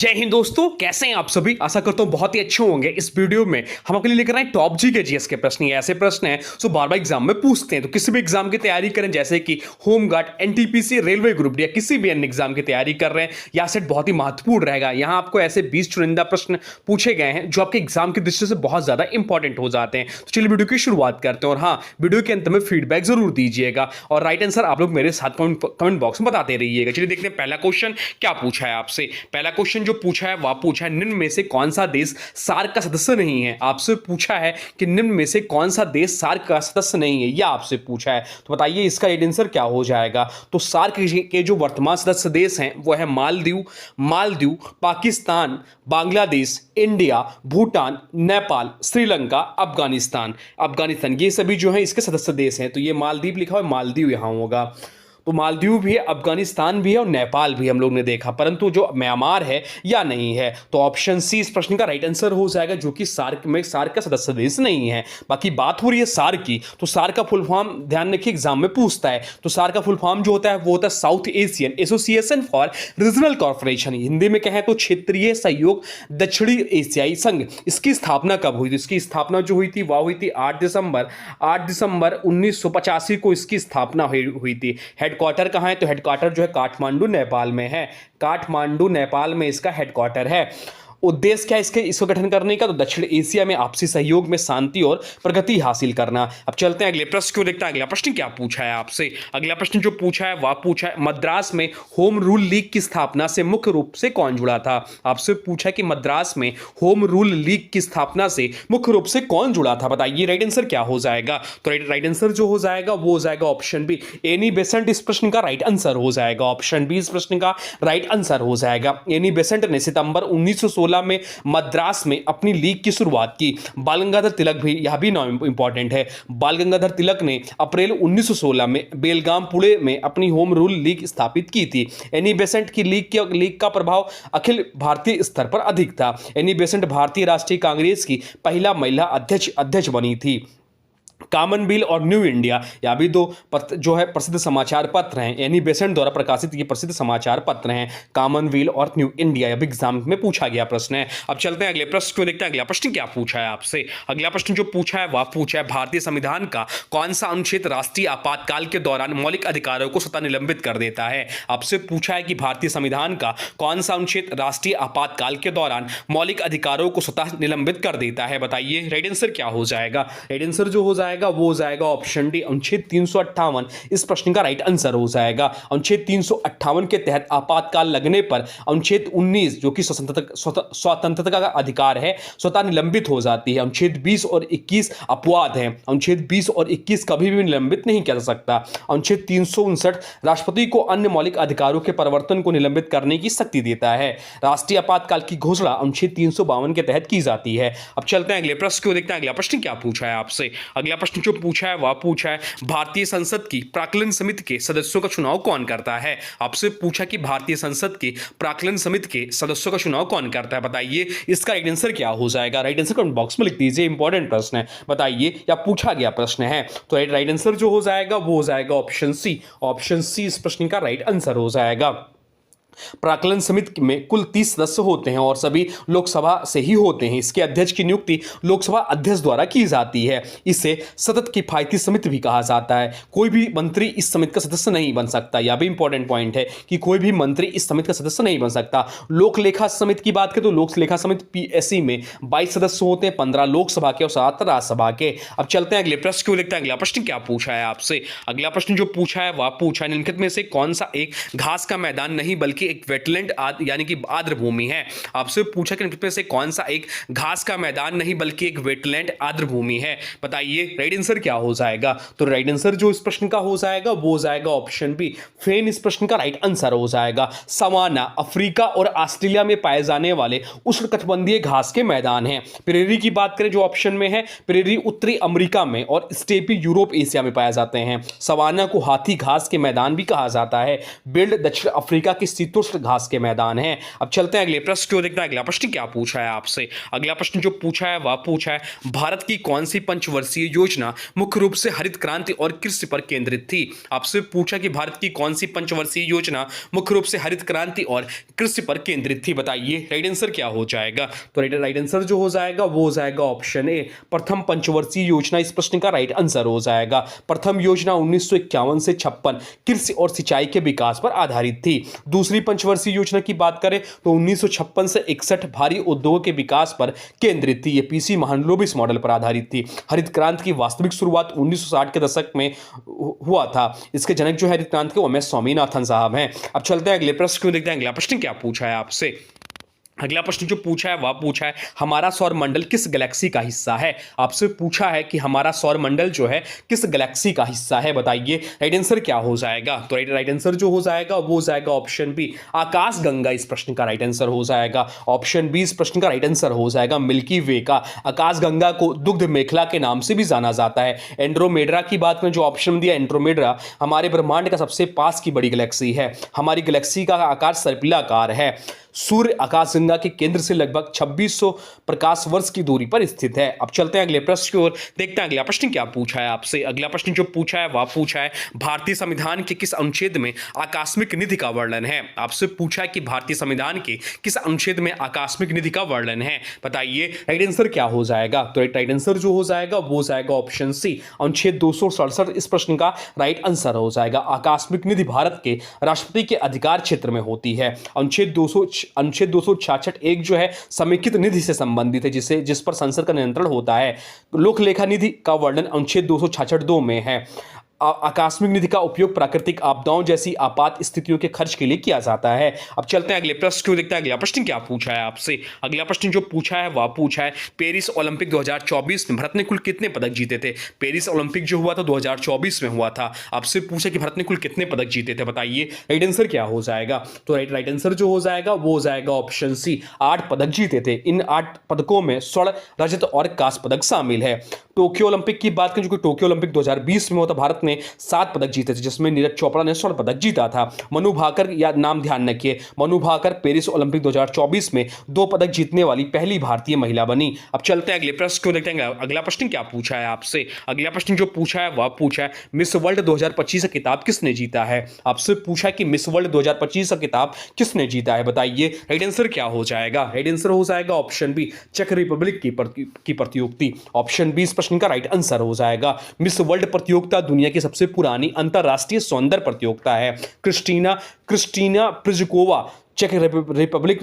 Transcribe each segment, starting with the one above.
जय हिंद दोस्तों, कैसे हैं आप सभी। आशा करता हूं बहुत ही अच्छे होंगे। इस वीडियो में हम आपके लिए लेकर आए टॉप जी के जीएस के प्रश्न। ये ऐसे प्रश्न हैं जो बार बार एग्जाम में पूछते हैं। तो किसी भी एग्जाम की तैयारी करें, जैसे कि home guard, NTPC, railway group D या किसी भी अन्य एग्जाम की तैयारी कर रहे हैं, यह सेट बहुत ही महत्वपूर्ण रहेगा। यहाँ आपको ऐसे 20 चुनिंदा प्रश्न पूछे गए हैं जो आपके एग्जाम की दृष्टि से बहुत ज्यादा इंपॉर्टेंट हो जाते हैं। तो चलिए वीडियो की शुरुआत करते हैं। और हाँ, वीडियो के अंत में फीडबैक जरूर दीजिएगा और राइट आंसर आप लोग मेरे साथ कमेंट बॉक्स में बताते रहिएगा। चलिए देखते हैं पहला क्वेश्चन क्या पूछा है आपसे। पहला क्वेश्चन जो पूछा है वह पूछा है, निम्न में से कौन सा देश सार्क का सदस्य नहीं है। आपसे पूछा है कि निम्न में से कौन सा देश सार्क का सदस्य नहीं है, यह आपसे पूछा है। तो बताइए इसका आंसर क्या हो जाएगा। तो सार्क के जो वर्तमान सदस्य देश हैं वो है मालदीव, पाकिस्तान, बांग्लादेश, इंडिया, भूटान, नेपाल, श्रीलंका, अफगानिस्तान ये सभी जो है इसके सदस्य देश हैं। तो ये मालदीव लिखा हुआ है, मालदीव यहां होगा। तो मालदीव भी है, अफगानिस्तान भी है और नेपाल भी हम लोग ने देखा, परंतु जो म्यांमार है या नहीं है। तो ऑप्शन सी इस प्रश्न का राइट आंसर हो जाएगा, जो कि सार्क का सदस्य देश नहीं है। बाकी बात हो रही है सार्क की, तो सार्क का फुल फॉर्म ध्यान रखिए, एग्जाम में पूछता है। तो सार्क का फुल फॉर्म जो होता है वो होता है south Asian association for regional corporation. Hindi में कहें तो क्षेत्रीय सहयोग दक्षिणी एशियाई संघ। इसकी स्थापना कब हुई थी? इसकी स्थापना जो हुई थी वह हुई थी 8 दिसंबर 1985 को इसकी स्थापना हुई थी। हेडक्वार्टर कहाँ है? तो हेडक्वार्टर जो है काठमांडू नेपाल में है। काठमांडू नेपाल में इसका हेडक्वार्टर है। उद्देश्य क्या है इसको गठन करने का? तो दक्षिण एशिया में आपसी सहयोग में शांति और प्रगति हासिल करना। अब चलते हैं अगले प्रश्न को देखते हैं। अगला प्रश्न क्या पूछा है आपसे। अगला प्रश्न जो पूछा है वह पूछा है, मद्रास में होम रूल लीग की स्थापना से मुख्य रूप से कौन जुड़ा था। आपसे पूछा है कि मद्रास में होम रूल लीग की स्थापना से मुख्य रूप से कौन जुड़ा था। बताइए राइट आंसर क्या हो जाएगा। तो राइट आंसर जो हो जाएगा वो हो जाएगा ऑप्शन बी, एनी बेसेंट इस प्रश्न का राइट आंसर हो जाएगा। ऑप्शन बी इस प्रश्न का राइट आंसर हो जाएगा। एनी बेसेंट ने सितंबर 1916 में मद्रास में अपनी लीग की शुरुआत की। बाल गंगाधर तिलक भी, यह भी नाम इंपॉर्टेंट है, बाल गंगाधर तिलक ने अप्रैल 1916 में बेलगाम पुणे में अपनी होम रूल लीग स्थापित की थी। एनी बेसेंट की लीग का प्रभाव अखिल भारतीय स्तर पर अधिक था। एनी बेसेंट भारतीय राष्ट्रीय कांग्रेस की पहला महिला अध्यक्ष बनी थी। कॉमनवेल्थ और न्यू इंडिया, यह भी दो जो है प्रसिद्ध समाचार पत्र हैं। एनी बेसेंट द्वारा प्रकाशित ये प्रसिद्ध समाचार पत्र हैं, कॉमनवेल्थ और न्यू इंडिया। यह भी एग्जाम में पूछा गया प्रश्न है। अब चलते हैं अगले प्रश्न को देखते हैं। अगला प्रश्न क्या पूछा है आपसे। अगला प्रश्न जो पूछा है वह पूछा है, भारतीय संविधान का कौन सा अनुच्छेद राष्ट्रीय आपातकाल के दौरान मौलिक अधिकारों को स्वतः निलंबित कर देता है। आपसे पूछा है कि भारतीय संविधान का कौन सा अनुच्छेद राष्ट्रीय आपातकाल के दौरान मौलिक अधिकारों को स्वतः निलंबित कर देता है। बताइए राइट आंसर क्या हो जाएगा। राइट आंसर जो हो जाएगा वो हो जाएगा ऑप्शन डी, अनुच्छेद 358 इस प्रश्न का राइट आंसर हो जाएगा। अनुच्छेद 358 के तहत आपातकाल लगने पर अनुच्छेद 19 जो कि स्वतंत्रता का अधिकार है स्वतः निलंबित हो जाती है। अनुच्छेद 20 और 21 अपवाद है। अनुच्छेद 20 और 21 कभी भी निलंबित नहीं कर सकता। अनुच्छेद 359 राष्ट्रपति को अन्य मौलिक अधिकारों के परिवर्तन को निलंबित करने की शक्ति देता है। राष्ट्रीय आपातकाल की घोषणा अनुच्छेद 352 के तहत की जाती है। अब चलते हैं अगले प्रश्न को देखते हैं। अगला प्रश्न क्या पूछा है आपसे। अगला प्रश्न जो पूछा है वह पूछा है, भारतीय संसद की प्राक्कलन समिति के सदस्यों का चुनाव कौन करता है। आपसे पूछा कि भारतीय संसद की प्राक्कलन समिति के सदस्यों का चुनाव कौन करता है। बताइए इसका राइट आंसर क्या हो जाएगा। राइट आंसर कमेंट बॉक्स में लिख दीजिए, इंपॉर्टेंट प्रश्न है, बताइए या पूछा गया प्रश्न है। तो राइट आंसर जो हो जाएगा वो हो जाएगा ऑप्शन सी। ऑप्शन सी इस प्रश्न का राइट आंसर हो जाएगा। प्राक्कलन समिति में कुल 30 सदस्य होते हैं और सभी लोकसभा से ही होते हैं। इसके अध्यक्ष की नियुक्ति लोकसभा अध्यक्ष द्वारा की जाती है। इसे सतत किफायती समिति भी कहा जाता है। कोई भी मंत्री इस समिति का सदस्य नहीं बन सकता। यह भी इंपॉर्टेंट पॉइंट है कि कोई भी मंत्री इस समिति का सदस्य नहीं बन सकता। लोक लेखा समिति की बात करें तो लोक लेखा समिति पीएससी में 22 सदस्य होते हैं, 15 लोकसभा के और 7 राज्यसभा के। अब चलते हैं अगले प्रश्न को देखते हैं। अगला प्रश्न क्या पूछा है आपसे। अगला प्रश्न जो पूछा है वह पूछा है, निम्नलिखित में से कौन सा एक घास का मैदान नहीं बल्कि एक वेटलैंड यानी कि आर्द्र भूमि है। आपसे पूछा कि निम्नलिखित में से कौन सा एक घास का मैदान नहीं बल्कि एक वेटलैंड आर्द्र भूमि है। बताइए राइट आंसर क्या हो जाएगा। तो राइट आंसर जो इस प्रश्न का हो जाएगा वो हो जाएगा ऑप्शन बी, फेन इस प्रश्न का राइट आंसर हो जाएगा। सवाना अफ्रीका और ऑस्ट्रेलिया में पाए जाने वाले उष्णकटिबंधीय घास के मैदान हैं। प्रेरी की बात करें जो ऑप्शन में है, प्रेरी उत्तरी अमेरिका में और स्टेपी यूरोप एशिया में पाए जाते हैं। सवाना को हाथी घास के मैदान भी कहा जाता है। बिल्ड दक्षिण अफ्रीका की स्थित शीतोष्ण घास के मैदान हैं। अब चलते हैं अगले प्रश्न को देखते हैं। अगला प्रश्न क्या पूछा है आपसे। अगला प्रश्न जो पूछा है वह पूछा है भारत की कौन सी पंचवर्षीय योजना मुख्य रूप से हरित क्रांति और कृषि पर केंद्रित थी। आपसे पूछा कि भारत की कौन सी पंचवर्षीय योजना मुख्य रूप से हरित क्रांति और कृषि पर केंद्रित थी। बताइए राइट आंसर क्या हो जाएगा। तो राइट आंसर जो हो जाएगा वो हो जाएगा ऑप्शन ए, प्रथम पंचवर्षीय योजना इस प्रश्न का राइट आंसर हो जाएगा। प्रथम योजना 1951 से 56 कृषि और सिंचाई के विकास पर आधारित थी। दूसरी पंचवर्षीय योजना की बात करें तो 1956 से 61 भारी उद्योगों के विकास पर केंद्रित थी। ये पीसी महालनोबिस मॉडल पर आधारित थी। हरित क्रांति की वास्तविक शुरुआत 1960 के दशक में हुआ था। इसके जनक जो है हरित क्रांति के एम.एस. स्वामीनाथन साहब हैं। अब चलते हैं अगले प्रश्न को देखते हैं। अगला प्रश्न क्या पूछा है आपसे। अगला प्रश्न जो पूछा है वह पूछा है हमारा सौर मंडल किस गैलेक्सी का हिस्सा है। आपसे पूछा है कि हमारा सौर मंडल जो है किस गैलेक्सी का हिस्सा है। बताइए राइट आंसर क्या हो जाएगा। तो राइट आंसर जो हो जाएगा वो हो जाएगा ऑप्शन बी, आकाश गंगा इस प्रश्न का राइट आंसर हो जाएगा। ऑप्शन बी इस प्रश्न का राइट आंसर हो जाएगा। मिल्की वे का आकाश गंगा को दुग्ध मेखला के नाम से भी जाना जाता है। एंड्रोमेडा की बात में जो ऑप्शन दिया, एंड्रोमेडा हमारे ब्रह्मांड का सबसे पास की बड़ी गैलेक्सी है। हमारी गैलेक्सी का आकार सर्पिलाकार है। सूर्य आकाशगंगा के केंद्र से लगभग 2600 प्रकाश वर्ष की दूरी पर स्थित है। अब चलते हैं अगले प्रश्न की ओर, देखते हैं अगला प्रश्न क्या पूछा है आपसे। अगला प्रश्न जो पूछा है वह पूछा है भारतीय संविधान के किस अनुच्छेद में आकस्मिक निधि का वर्णन है। आपसे पूछा है कि भारतीय संविधान के किस अनुच्छेद में आकस्मिक निधि का वर्णन है। बताइए राइट आंसर क्या हो जाएगा। तो राइट आंसर जो हो जाएगा वो हो जाएगा ऑप्शन सी, अनुच्छेद 267 इस प्रश्न का राइट आंसर हो जाएगा। आकस्मिक निधि भारत के राष्ट्रपति के अधिकार क्षेत्र में होती है। अनुच्छेद 266 एक जो है समेकित निधि से संबंधित है, जिस पर संसद का नियंत्रण होता है। लोक लेखा निधि का वर्णन अनुच्छेद 266(2) में है। आकस्मिक निधि का उपयोग प्राकृतिक आपदाओं जैसी आपात स्थितियों के खर्च के लिए किया जाता है। अब चलते हैं अगले प्रश्न को देखते हैं। अगला प्रश्न क्या पूछा है आपसे। अगला प्रश्न जो पूछा है वह पूछा है पेरिस ओलंपिक 2024 में भारत ने कुल कितने पदक जीते थे। पेरिस ओलंपिक जो हुआ था 2024 में हुआ था। आपसे पूछा कि भारत ने कुल कितने पदक जीते थे। बताइए राइट आंसर क्या हो जाएगा। तो राइट आंसर जो हो जाएगा वो हो जाएगा ऑप्शन सी, 8 पदक जीते थे। इन 8 पदकों में स्वर्ण, रजत और कांस्य पदक शामिल है। टोक्यो ओलंपिक की बात करें, जो कि टोक्यो ओलंपिक 2020 में हुआ था, भारत ने 7 पदक जीते थे, जिसमें नीरज चोपड़ा ने स्वर्ण पदक जीता था। मनु भाकर, या नाम ध्यान रखिए, मनु भाकर पेरिस ओलंपिक 2024 में 2 पदक जीतने वाली पहली भारतीय महिला बनी। अब चलते हैं अगले प्रश्न को देखते हैं। अगला प्रश्न क्या पूछा है आपसे। अगला प्रश्न जो पूछा है वह पूछा है मिस वर्ल्ड 2025 का खिताब किसने जीता है। आपसे पूछा कि मिस वर्ल्ड 2025 का खिताब किसने जीता है। बताइए राइट आंसर क्या हो जाएगा। राइट आंसर हो जाएगा ऑप्शन बी, चेक रिपब्लिक की प्रतियोगिता। ऑप्शन बी इस प्रश्न का राइट आंसर हो जाएगा। मिस वर्ल्ड प्रतियोगिता दुनिया की सबसे पुरानी अंतरराष्ट्रीय सौंदर्य प्रतियोगिता है। क्रिस्टीना प्रिजकोवा चेक रिपब्लिक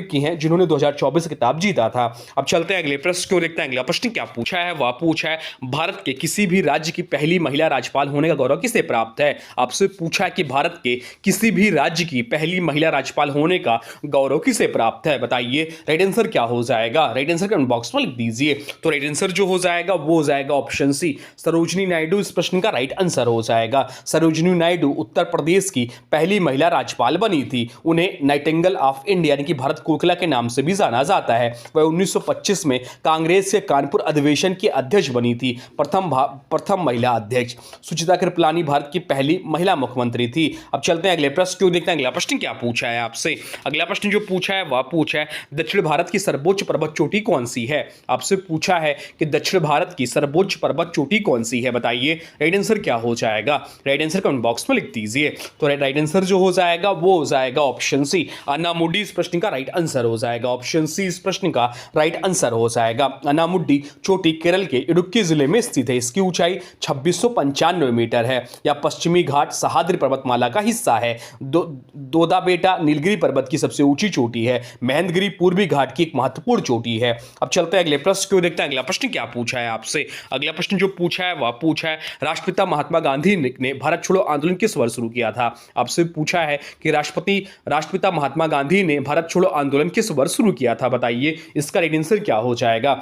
की हैं, जिन्होंने 2024 खिताब जीता था। अब चलते हैं अगले प्रश्न को देखते हैं। अगला प्रश्न क्या पूछा है वह पूछा है भारत के किसी भी राज्य की पहली महिला राज्यपाल होने का गौरव किसे प्राप्त है। आपसे पूछा है कि भारत के किसी भी राज्य की पहली महिला राज्यपाल होने का गौरव किसे प्राप्त है। बताइए राइट आंसर क्या हो जाएगा। राइट आंसर कमेंट बॉक्स में लिख दीजिए। तो राइट आंसर जो हो जाएगा वो हो जाएगा ऑप्शन सी, सरोजिनी नायडू इस प्रश्न का राइट आंसर हो जाएगा। सरोजिनी नायडू उत्तर प्रदेश की पहली महिला राज्यपाल बनी थी। उन्हें नाइटिंगेल ऑफ इंडिया यानी कि भारत कोकिला के नाम से भी जाना जाता है। वह 1925 में कांग्रेस के कानपुर अधिवेशन की अध्यक्ष बनी थी। प्रथम महिला अध्यक्ष। सुचिता कृपलानी भारत की पहली महिला मुख्यमंत्री थी। अब चलते हैं अगले प्रश्न को देखते हैं। अगला प्रश्न क्या पूछा है आपसे। अगला प्रश्न जो पूछा है वह पूछा है दक्षिण भारत की सर्वोच्च पर्वत चोटी कौन सी है। आपसे पूछा है कि दक्षिण भारत की सर्वोच्च पर्वत चोटी कौन सी है। बताइए राइट आंसर क्या हो जाएगा। राइट आंसर कमेंट बॉक्स में लिख दीजिए। तो राइट आंसर जो हो जाएगा वो हो जाएगा ऑप्शन सी, अनामुड्डी इस प्रश्न का राइट आंसर हो जाएगा। ऑप्शन सी इस प्रश्न का राइट आंसर हो जाएगा। अनामुड्डी चोटी केरल के इडुक्की जिले में स्थित है। इसकी ऊंचाई 2695 मीटर है। यह पश्चिमी घाट सह्याद्री पर्वतमाला का हिस्सा है। दोदाबेटा नीलगिरी पर्वत की सबसे ऊंची चोटी है। महेंद्रगिरी पूर्वी घाट की एक महत्वपूर्ण चोटी है। अब चलते हैं अगले प्रश्न को देखते हैं। अगला प्रश्न क्या पूछा है आपसे। अगला प्रश्न जो पूछा है वह पूछा है राष्ट्रपिता महात्मा गांधी ने भारत छोड़ो आंदोलन किस वर्ष शुरू किया था। आपसे पूछा है कि राष्ट्रपिता महात्मा गांधी ने भारत छोड़ो आंदोलन किस वर्ष शुरू किया था। बताइए इसका राइट आंसर क्या हो जाएगा।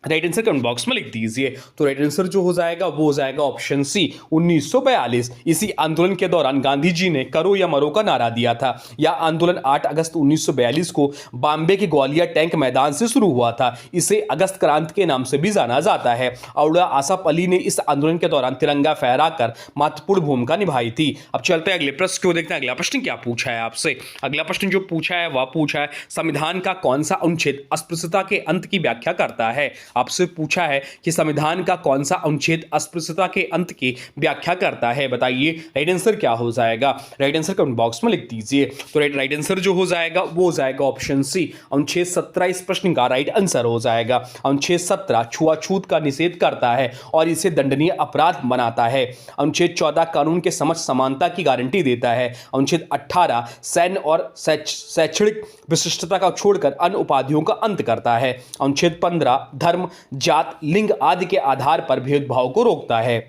राइट आंसर कमेंट बॉक्स में लिख दीजिए। तो राइट आंसर जो हो जाएगा वो हो जाएगा ऑप्शन सी 1942। इसी आंदोलन के दौरान गांधी जी ने करो या मरो का नारा दिया था। यह आंदोलन 8 अगस्त 1942 को बॉम्बे के ग्वालिया टैंक मैदान से शुरू हुआ था। इसे अगस्त क्रांति के नाम से भी जाना जाता है। औड़ा आसफ अली ने इस आंदोलन के दौरान तिरंगा फहराकर महत्वपूर्ण भूमिका निभाई थी। अब चलते हैं अगले प्रश्न को देखते हैं। अगला प्रश्न क्या पूछा है आपसे। अगला प्रश्न जो पूछा है वह पूछा है संविधान का कौन सा अनुच्छेद अस्पृश्यता के अंत की व्याख्या करता है। आपसे पूछा है कि संविधान का कौन सा अनुच्छेद अस्पृश्यता के अंत की व्याख्या करता है। बताइए राइट आंसर क्या हो जाएगा। राइट आंसर कमेंट बॉक्स में लिख दीजिए। तो राइट आंसर जो हो जाएगा वो हो जाएगा ऑप्शन सी अनुच्छेद 17 इस प्रश्न का राइट आंसर हो जाएगा। अनुच्छेद 17 छुआछूत का निषेध करता है और इसे दंडनीय अपराध बनाता है। अनुच्छेद 14 कानून के समक्ष समानता की गारंटी देता है। अनुच्छेद 18 सैन्य और शैक्षणिक विशिष्टता का छोड़कर अन्य उपाधियों का अंत करता है। अनुच्छेद 15 धर्म जात लिंग आदि के आधार पर भेदभाव को रोकता है।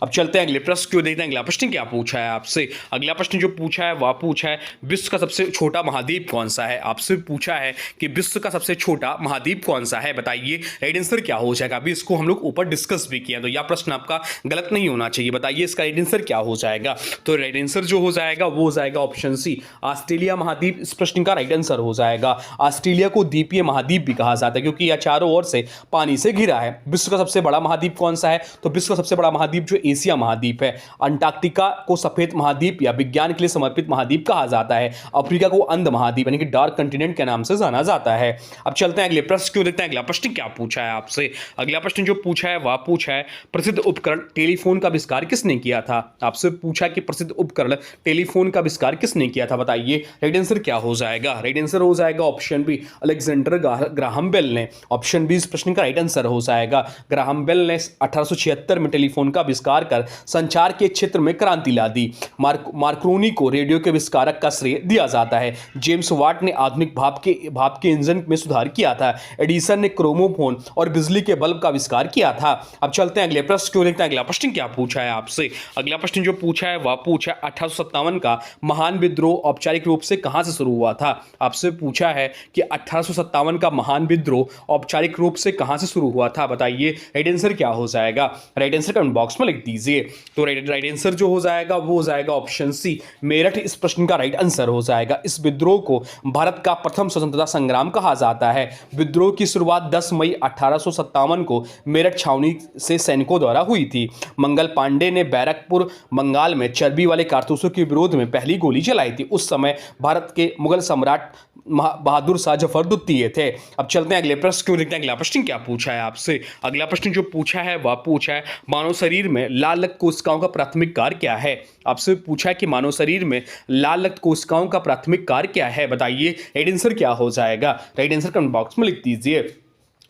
अब चलते हैं अगले प्रश्न क्यों देखते हैं। अगला प्रश्न क्या पूछा है आपसे। अगला प्रश्न जो पूछा है वह पूछा है विश्व का सबसे छोटा महाद्वीप कौन सा है। आपसे पूछा है कि विश्व का सबसे छोटा महाद्वीप कौन सा है। बताइए राइट आंसर क्या हो जाएगा। अभी इसको हम लोग ऊपर डिस्कस भी किया तो यह प्रश्न आपका गलत नहीं होना चाहिए। बताइए इसका राइट आंसर क्या हो जाएगा। तो राइट आंसर जो हो जाएगा वो हो जाएगा ऑप्शन सी ऑस्ट्रेलिया महाद्वीप इस प्रश्न का राइट आंसर हो जाएगा। ऑस्ट्रेलिया को द्वीपीय महाद्वीप भी कहा जाता है क्योंकि यह चारों ओर से पानी से घिरा है। विश्व का सबसे बड़ा महाद्वीप कौन सा है। तो विश्व का सबसे बड़ा महाद्वीप जो एशिया महाद्वीप है। अंटार्कटिका को सफेद महाद्वीप या विज्ञान के लिए समर्पित महाद्वीप कहा जाता है। अफ्रीका को अंध महाद्वीप यानी कि डार्क कंटिनेंट के नाम से जाना जाता है। अब चलते हैं अगले प्रश्न क्यों देखते हैं। अगला प्रश्न क्या पूछा है आपसे। अगला प्रश्न जो पूछा है वह पूछा है प्रसिद्ध उपकरण टेलीफोन का आविष्कार किसने किया था। आपसे पूछा कि प्रसिद्ध उपकरण टेलीफोन का आविष्कार किसने किया था। बताइए राइट आंसर क्या हो जाएगा। राइट आंसर हो जाएगा option B Alexander Graham Bell ने। ऑप्शन बी इस प्रश्न का राइट आंसर हो जाएगा। ग्राहम बेल ने 1876 में टेलीफोन का आविष्कार कर संचार के क्षेत्र में क्रांति ला दी। मार्कोनी को रेडियो के आविष्कारक का श्रेय दिया जाता है। जेम्स वाट ने आधुनिक भाप के इंजन में सुधार किया था। एडिसन ने क्रोमोफोन और बिजली के बल्ब का आविष्कार किया था। अब चलते हैं अगले प्रश्न को देखते हैं। अगला प्रश्न क्या पूछा है आपसे। अगला प्रश्न जो पूछा है वह पूछा 1857 का महान विद्रोह औपचारिक रूप से कहां से शुरू हुआ था। आपसे पूछा है कि 1857 का महान विद्रोह औपचारिक रूप से कहां से शुरू हुआ था। बताइए राइट आंसर क्या हो जाएगा। राइट आंसर कमेंट बॉक्स में लिख दीजिए। तो राइट आंसर जो हो जाएगा वो हो जाएगा ऑप्शन सी मेरठ इस प्रश्न का राइट आंसर हो जाएगा। इस विद्रोह को भारत का प्रथम स्वतंत्रता संग्राम कहा जाता है। विद्रोह की शुरुआत 10 मई 1857 को मेरठ छावनी से सैनिकों द्वारा हुई थी। मंगल पांडे ने बैरकपुर बंगाल में चर्बी वाले कारतूसों के विरोध में पहली गोली चलाई थी। उस समय भारत के मुगल सम्राट बहादुर शाह जफर द्वितीय थे। अब चलते हैं अगले प्रश्न क्यों देखते हैं। अगला प्रश्न क्या पूछा है आपसे। अगला प्रश्न जो पूछा है वह पूछा है मानव शरीर में लाल रक्त कोशिकाओं का प्राथमिक कार्य क्या है। आपसे पूछा है कि मानव शरीर में लाल रक्त कोशिकाओं का प्राथमिक कार्य क्या है। बताइए राइट आंसर क्या हो जाएगा। राइट आंसर कमेंट बॉक्स में लिख दीजिए।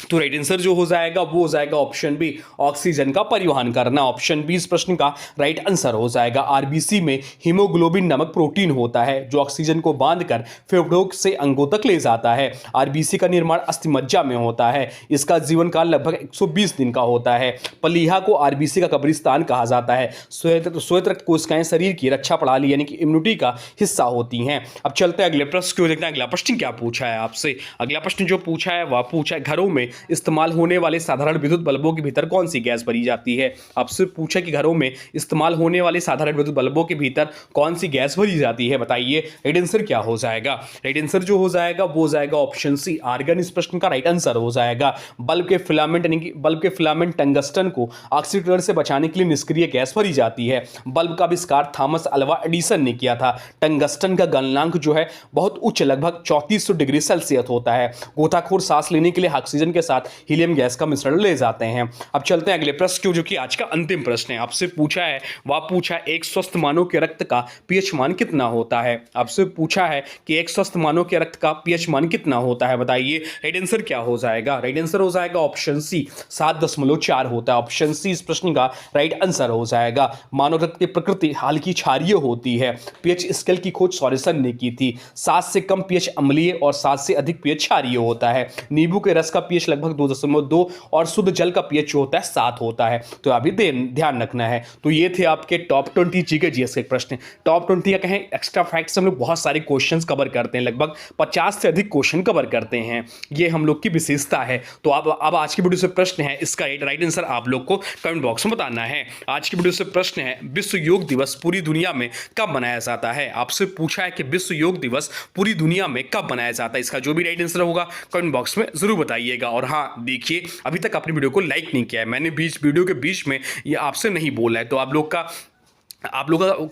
तो राइट आंसर जो हो जाएगा वो हो जाएगा ऑप्शन बी ऑक्सीजन का परिवहन करना। ऑप्शन बी इस प्रश्न का राइट आंसर हो जाएगा। आरबीसी में हीमोग्लोबिन नामक प्रोटीन होता है जो ऑक्सीजन को बांधकर फेफड़ों से अंगों तक ले जाता है। आरबीसी का निर्माण अस्थिमज्जा में होता है। इसका जीवन काल लगभग 120 दिन का होता है। प्लीहा को आरबीसी का कब्रिस्तान कहा जाता है। श्वेत रक्त कोशिकाएं शरीर की रक्षा प्रणाली यानी कि इम्यूनिटी का हिस्सा होती हैं। अब चलते हैं अगले प्रश्न क्यों देखते हैं। अगला प्रश्न क्या पूछा है आपसे। अगला प्रश्न जो पूछा है वह पूछा है घरों में इस्तेमाल होने वाले साधारण विद्युत बल्बों के भीतर कौन सी गैस भरी जाती है। आपसे पूछा कि घरों में इस्तेमाल होने वाले साधारण विद्युत बल्बों के भीतर कौन सी गैस भरी जाती है। बताइए राइट आंसर क्या हो जाएगा। राइट आंसर जो हो जाएगा वो हो जाएगा ऑप्शन सी आर्गन इस प्रश्न का राइट आंसर हो जाएगा। बल्ब के फिलामेंट यानी कि बल्ब के फिलामेंट टंगस्टन को ऑक्सीकरण से बचाने के लिए निष्क्रिय गैस भरी जाती है। बल्ब का आविष्कार थॉमस अल्वा एडिसन ने किया था। टंगस्टन का गलनांक जो है बहुत उच्च लगभग 3400 डिग्री सेल्सियस होता है। गोताखोर सांस लेने के लिए ऑक्सीजन के साथ हीलियम गैस का मिश्रण ले जाते हैं। अब चलते हैं अगले प्रश्न क्यों जो कि आज का अंतिम प्रश्न है। आपसे पूछा है वह पूछा एक स्वस्थ मानव के रक्त का पीएच मान कितना होता है। आपसे पूछा है कि एक स्वस्थ मानव के रक्त का पीएच मान कितना होता है। बताइए राइट आंसर क्या हो जाएगा। राइट आंसर हो जाएगा ऑप्शन सी 7.4 होता है। ऑप्शन सी इस प्रश्न का राइट आंसर हो जाएगा। मानव रक्त की प्रकृति हल्की क्षारीय होती है। पीएच स्केल की खोज सॉरेसन ने की थी। 7 से कम पीएच अम्लीय और 7 से अधिक पीएच क्षारीय होता है। नींबू के रस का पीएच पीएच लगभग 2.2 और शुद्ध जल का पीएच जो होता है 7 होता है। तो अभी ध्यान रखना है। तो ये थे आपके टॉप 20 जीके जीएस के प्रश्न। टॉप 20 या कहें एक्स्ट्रा फैक्ट्स हम लोग बहुत सारे क्वेश्चंस कवर करते हैं, लगभग 50 से अधिक क्वेश्चन कवर करते हैं। ये हम लोग की विशेषता है। तो अब आज की वीडियो से प्रश्न है, इसका राइट आंसर आप लोग को कमेंट बॉक्स में बताना है। आज की वीडियो से प्रश्न है, विश्व योग दिवस पूरी दुनिया में कब मनाया जाता है? आपसे पूछा है कि विश्व योग दिवस पूरी दुनिया में कब मनाया जाता है। इसका जो भी राइट आंसर होगा कमेंट बॉक्स में जरूर बताइएगा। और हाँ, देखिए अभी तक अपनी वीडियो को लाइक नहीं किया है, मैंने वीडियो के बीच में ये आपसे नहीं बोला है, तो आप लोग का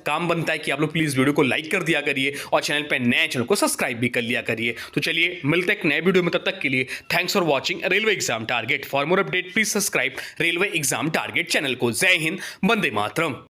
काम बनता है कि आप लोग प्लीज वीडियो को लाइक कर दिया करिए और चैनल पे नए चैनल को सब्सक्राइब भी कर लिया करिए। तो चलिए मिलते हैं एक नए वीडियो में, तब तक के लिए thanks for watching railway exam target. For more update please subscribe railway exam target channel को। जय हिंद, वंदे मातरम।